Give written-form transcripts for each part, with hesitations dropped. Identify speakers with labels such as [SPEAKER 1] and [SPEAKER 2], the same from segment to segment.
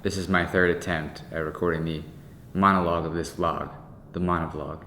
[SPEAKER 1] This is my third attempt at recording the monologue of this vlog, the monovlog.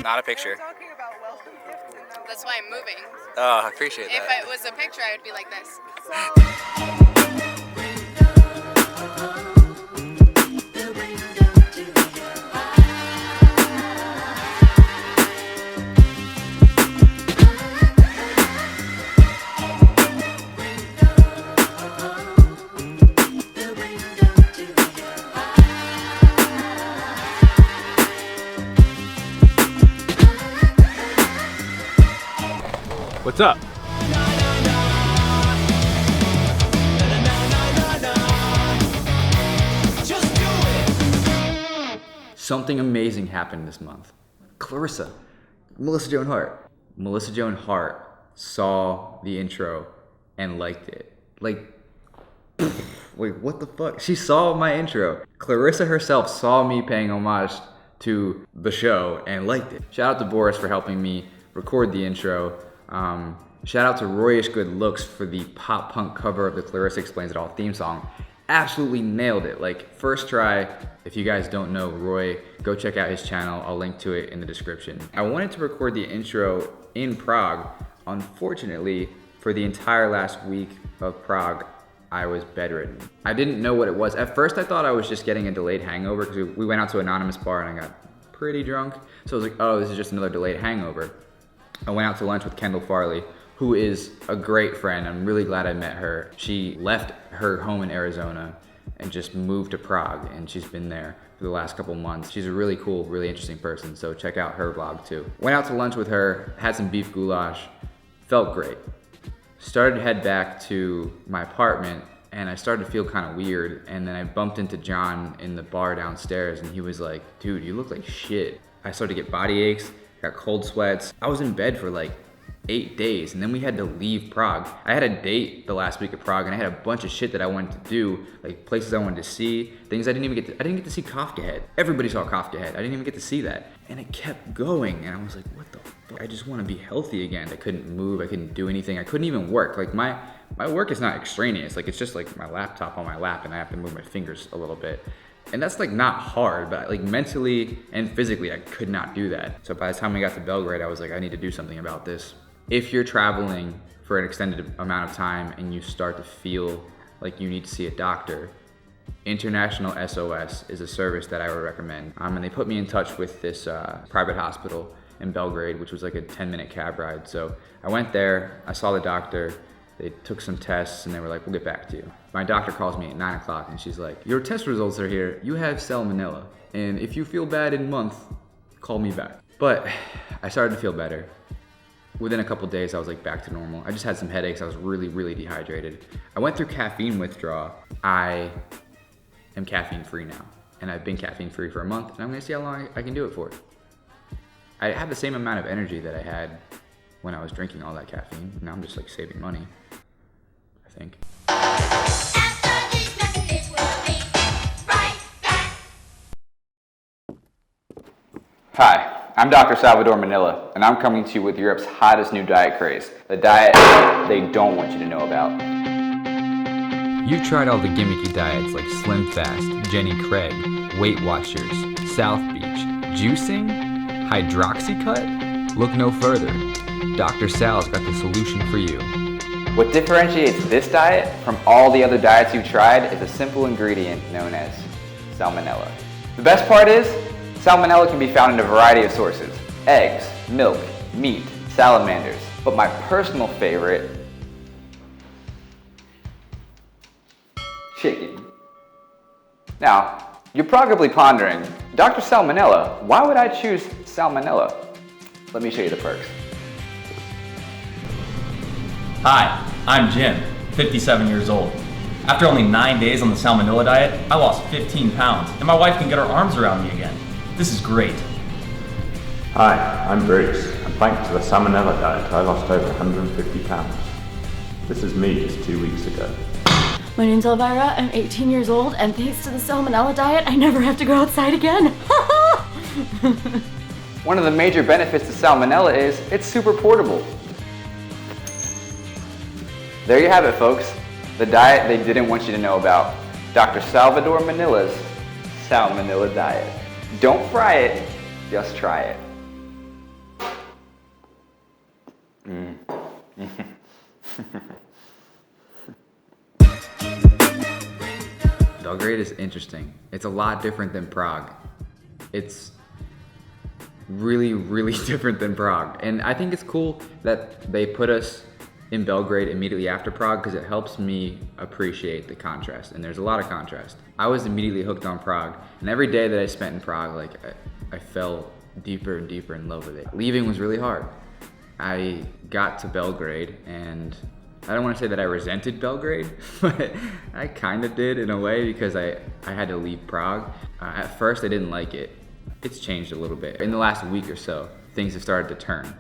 [SPEAKER 2] Not a picture.
[SPEAKER 3] That's why I'm moving.
[SPEAKER 2] Oh, I appreciate that.
[SPEAKER 3] If it was a picture, I would be like this.
[SPEAKER 4] What's up?
[SPEAKER 1] Something amazing happened this month. Melissa Joan Hart saw the intro and liked it. Like, wait, what the fuck? She saw my intro. Clarissa herself saw me paying homage to the show and liked it. Shout out to Boris for helping me record the intro. Shout out to Royish Good Looks for the pop punk cover of the Clarissa Explains It All theme song. Absolutely nailed it. Like, first try. If you guys don't know Roy, go check out his channel. I'll link to it in the description. I wanted to record the intro in Prague. Unfortunately, for the entire last week of Prague, I was bedridden. I didn't know what it was. At first, I thought I was just getting a delayed hangover because we went out to an anonymous bar and I got pretty drunk. So I was like, oh, this is just another delayed hangover. I went out to lunch with Kendall Farley, who is a great friend. I'm really glad I met her. She left her home in Arizona and just moved to Prague, and she's been there for the last couple months. She's a really cool, really interesting person, so check out her vlog too. Went out to lunch with her, had some beef goulash, felt great. Started to head back to my apartment, and I started to feel kind of weird, and then I bumped into John in the bar downstairs, and he was like, dude, you look like shit. I started to get body aches, got cold sweats. I was in bed for like 8 days, and then we had to leave Prague. I had a date the last week of Prague, and I had a bunch of shit that I wanted to do, like places I wanted to see, things I didn't get to see Kafka Head. Everybody saw Kafka Head. I didn't even get to see that. And it kept going, and I was like, what the fuck? I just want to be healthy again. I couldn't move, I couldn't do anything. I couldn't even work. Like my work is not extraneous. Like, it's just like my laptop on my lap, and I have to move my fingers a little bit. And that's like not hard, but like mentally and physically, I could not do that. So by the time we got to Belgrade, I was like, I need to do something about this. If you're traveling for an extended amount of time and you start to feel like you need to see a doctor, International SOS is a service that I would recommend. And they put me in touch with this private hospital in Belgrade, which was like a 10-minute cab ride. So I went there, I saw the doctor, they took some tests, and they were like, we'll get back to you. My doctor calls me at 9 o'clock, and she's like, your test results are here. You have salmonella, and if you feel bad in a month, call me back. But I started to feel better. Within a couple days, I was like back to normal. I just had some headaches. I was really, really dehydrated. I went through caffeine withdrawal. I am caffeine free now, and I've been caffeine free for a month, and I'm gonna see how long I can do it for. I have the same amount of energy that I had when I was drinking all that caffeine. Now I'm just like saving money, I think. Hi. I'm Dr. Salvador Manila, and I'm coming to you with Europe's hottest new diet craze, the diet they don't want you to know about. You've tried all the gimmicky diets like Slim Fast, Jenny Craig, Weight Watchers, South Beach, juicing, Hydroxycut? Look no further. Dr. Sal's got the solution for you. What differentiates this diet from all the other diets you've tried is a simple ingredient known as salmonella. The best part is, salmonella can be found in a variety of sources: eggs, milk, meat, salamanders. But my personal favorite, chicken. Now, you're probably pondering, Dr. Salmonella, why would I choose salmonella? Let me show you the perks.
[SPEAKER 2] Hi, I'm Jim, 57 years old. After only 9 days on the salmonella diet, I lost 15 pounds, and my wife can get her arms around me again. This is great.
[SPEAKER 5] Hi, I'm Bruce, and thanks to the salmonella diet, I lost over 150 pounds. This is me just 2 weeks ago.
[SPEAKER 6] My name's Elvira, I'm 18 years old, and thanks to the salmonella diet, I never have to go outside again.
[SPEAKER 1] One of the major benefits to salmonella is it's super portable. There you have it, folks. The diet they didn't want you to know about. Dr. Salvador Manila's salmonella diet. Don't fry it, just try it. Belgrade is interesting. It's a lot different than Prague. It's really, really different than Prague. And I think it's cool that they put us in Belgrade immediately after Prague because it helps me appreciate the contrast. And there's a lot of contrast. I was immediately hooked on Prague. And every day that I spent in Prague, like I fell deeper and deeper in love with it. Leaving was really hard. I got to Belgrade and I don't want to say that I resented Belgrade, but I kind of did in a way because I had to leave Prague. At first I didn't like it. It's changed a little bit. In the last week or so, things have started to turn.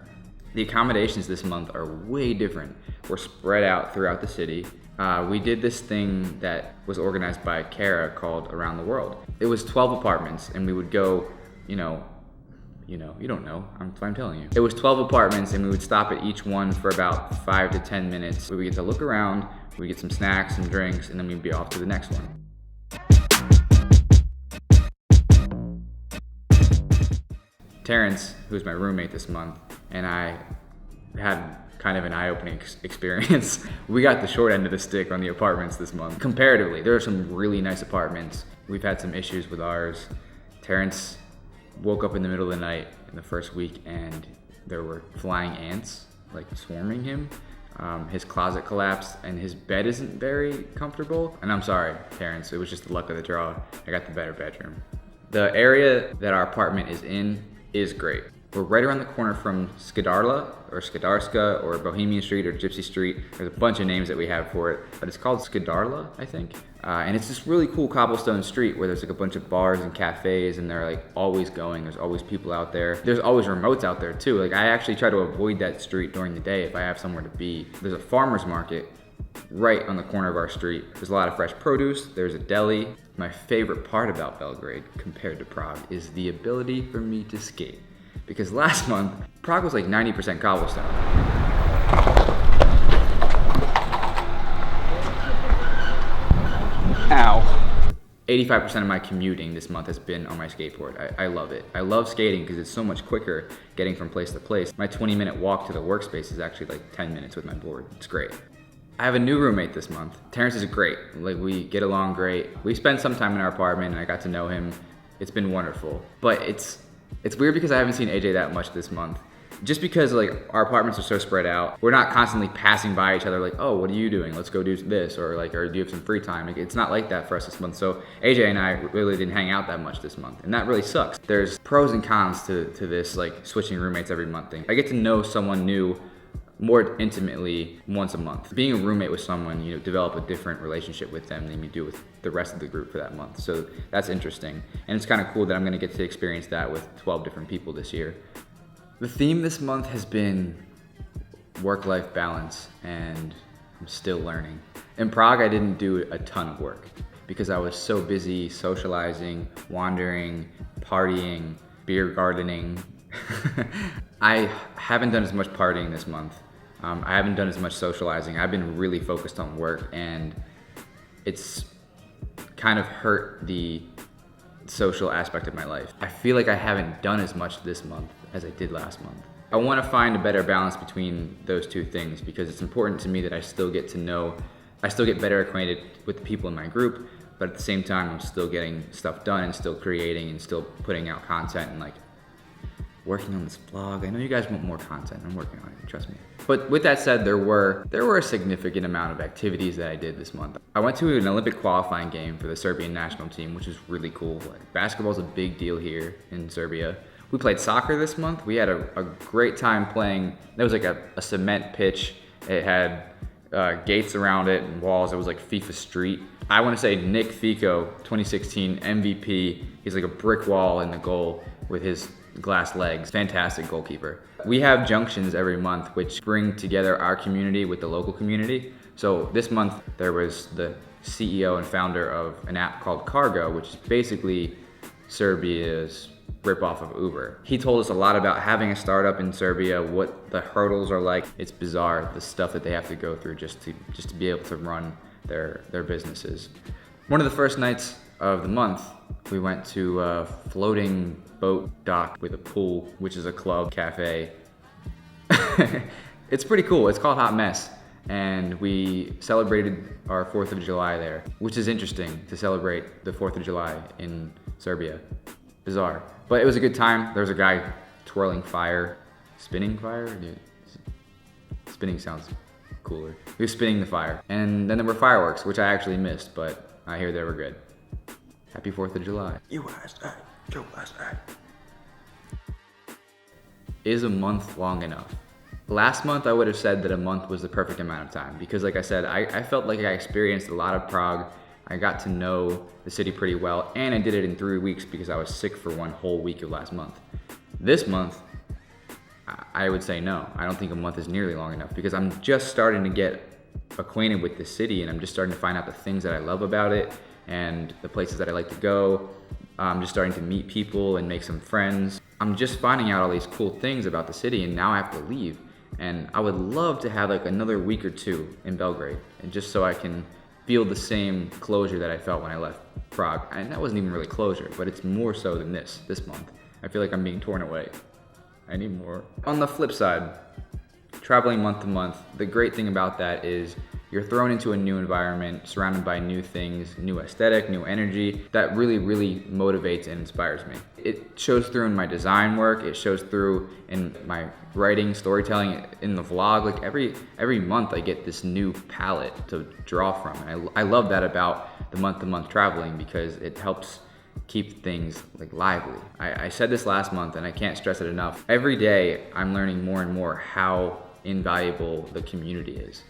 [SPEAKER 1] The accommodations this month are way different. We're spread out throughout the city. We did this thing that was organized by Kara called Around the World. It was 12 apartments and we would go, you don't know, I'm telling you. It was 12 apartments and we would stop at each one for about 5 to 10 minutes. We would get to look around, we would get some snacks and drinks, and then we'd be off to the next one. Terrence, who's my roommate this month, and I had kind of an eye-opening experience. We got the short end of the stick on the apartments this month. Comparatively, there are some really nice apartments. We've had some issues with ours. Terrence woke up in the middle of the night in the first week and there were flying ants like swarming him. His closet collapsed and his bed isn't very comfortable. And I'm sorry, Terrence, it was just the luck of the draw. I got the better bedroom. The area that our apartment is in is great. We're right around the corner from Skidarla or Skidarska or Bohemian Street or Gypsy Street. There's a bunch of names that we have for it, but it's called Skidarla, I think. And it's this really cool cobblestone street where there's like a bunch of bars and cafes and they're like always going. There's always people out there. There's always remotes out there too. Like I actually try to avoid that street during the day if I have somewhere to be. There's a farmer's market right on the corner of our street. There's a lot of fresh produce. There's a deli. My favorite part about Belgrade compared to Prague is the ability for me to skate. Because last month, Prague was like 90% cobblestone. Ow. 85% of my commuting this month has been on my skateboard. I love it. I love skating because it's so much quicker getting from place to place. My 20-minute walk to the workspace is actually like 10 minutes with my board. It's great. I have a new roommate this month. Terrence is great. Like we get along great. We spent some time in our apartment and I got to know him. It's been wonderful. But it's weird because I haven't seen AJ that much this month. Just because like our apartments are so spread out, we're not constantly passing by each other like, oh, what are you doing? Let's go do this, or do you have some free time? Like, it's not like that for us this month. So AJ and I really didn't hang out that much this month, and that really sucks. There's pros and cons to this like switching roommates every month thing. I get to know someone new more intimately once a month. Being a roommate with someone, develop a different relationship with them than you do with the rest of the group for that month. So that's interesting. And it's kind of cool that I'm gonna get to experience that with 12 different people this year. The theme this month has been work-life balance, and I'm still learning. In Prague, I didn't do a ton of work because I was so busy socializing, wandering, partying, beer gardening. I haven't done as much partying this month. I haven't done as much socializing. I've been really focused on work, and it's kind of hurt the social aspect of my life. I feel like I haven't done as much this month as I did last month. I want to find a better balance between those two things because it's important to me that I still get better acquainted with the people in my group, but at the same time, I'm still getting stuff done and still creating and still putting out content and like working on this vlog. I know you guys want more content. I'm working on it, trust me. But with that said, there were a significant amount of activities that I did this month. I went to an Olympic qualifying game for the Serbian national team, which is really cool. Like, basketball's a big deal here in Serbia. We played soccer this month. We had a great time playing. There was like a cement pitch. It had gates around it and walls. It was like FIFA Street. I want to say Nick Fico, 2016 MVP. He's like a brick wall in the goal with his glass legs. Fantastic goalkeeper. We have junctions every month which bring together our community with the local community. So this month there was the CEO and founder of an app called Cargo, which is basically Serbia's ripoff of Uber. He told us a lot about having a startup in Serbia, what the hurdles are like. It's bizarre, the stuff that they have to go through just to be able to run their businesses. One of the first nights of the month, we went to a floating boat dock with a pool, which is a club cafe. It's pretty cool. It's called Hot Mess. And we celebrated our 4th of July there, which is interesting to celebrate the 4th of July in Serbia. Bizarre. But it was a good time. There was a guy twirling fire. Spinning fire? Yeah. Spinning sounds cooler. He was spinning the fire. And then there were fireworks, which I actually missed, but I hear they were good. Happy 4th of July. USA, USA. Is a month long enough? Last month, I would have said that a month was the perfect amount of time because like I said, I felt like I experienced a lot of Prague. I got to know the city pretty well, and I did it in 3 weeks because I was sick for one whole week of last month. This month, I would say no. I don't think a month is nearly long enough because I'm just starting to get acquainted with the city and I'm just starting to find out the things that I love about it and the places that I like to go. I'm just starting to meet people and make some friends. I'm just finding out all these cool things about the city and now I have to leave. And I would love to have like another week or two in Belgrade, and just so I can feel the same closure that I felt when I left Prague. And that wasn't even really closure, but it's more so than this month. I feel like I'm being torn away. I need more. On the flip side, traveling month to month, the great thing about that is you're thrown into a new environment, surrounded by new things, new aesthetic, new energy. That really, really motivates and inspires me. It shows through in my design work, it shows through in my writing, storytelling, in the vlog. Like every month I get this new palette to draw from. And I love that about the month-to-month traveling because it helps keep things like lively. I said this last month and I can't stress it enough. Every day I'm learning more and more how invaluable the community is.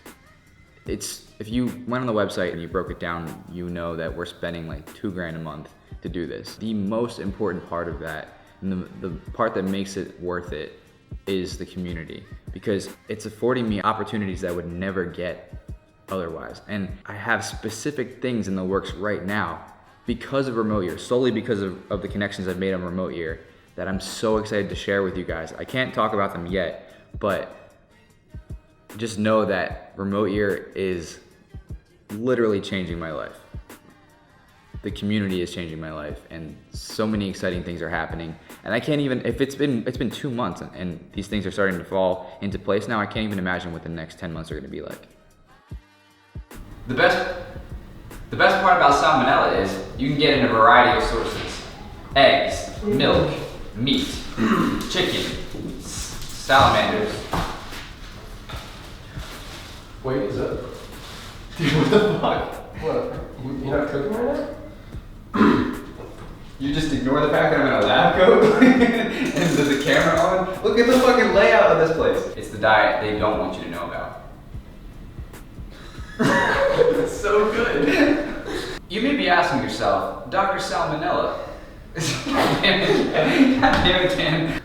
[SPEAKER 1] If you went on the website and you broke it down, you know that we're spending like $2,000 a month to do this. The most important part of that, and the part that makes it worth it, is the community, because it's affording me opportunities that I would never get otherwise. And I have specific things in the works right now because of remote year, solely because of the connections I've made on remote year, that I'm so excited to share with you guys. I can't talk about them yet, but just know that remote year is literally changing my life. The community is changing my life, and so many exciting things are happening. And I can't even, if it's been 2 months and these things are starting to fall into place now, I can't even imagine what the next 10 months are gonna be like. The best part about salmonella is you can get it in a variety of sources. Eggs, milk, meat, chicken, salamanders.
[SPEAKER 7] Wait, is that? Dude, what the fuck? What? You're not cooking right now?
[SPEAKER 1] You just ignore the fact that I'm in a lab coat and there's a camera on? Look at the fucking layout of this place. It's the diet they don't want you to know about. It's so good. You may be asking yourself, Dr. Salmonella. God damn it, Dan.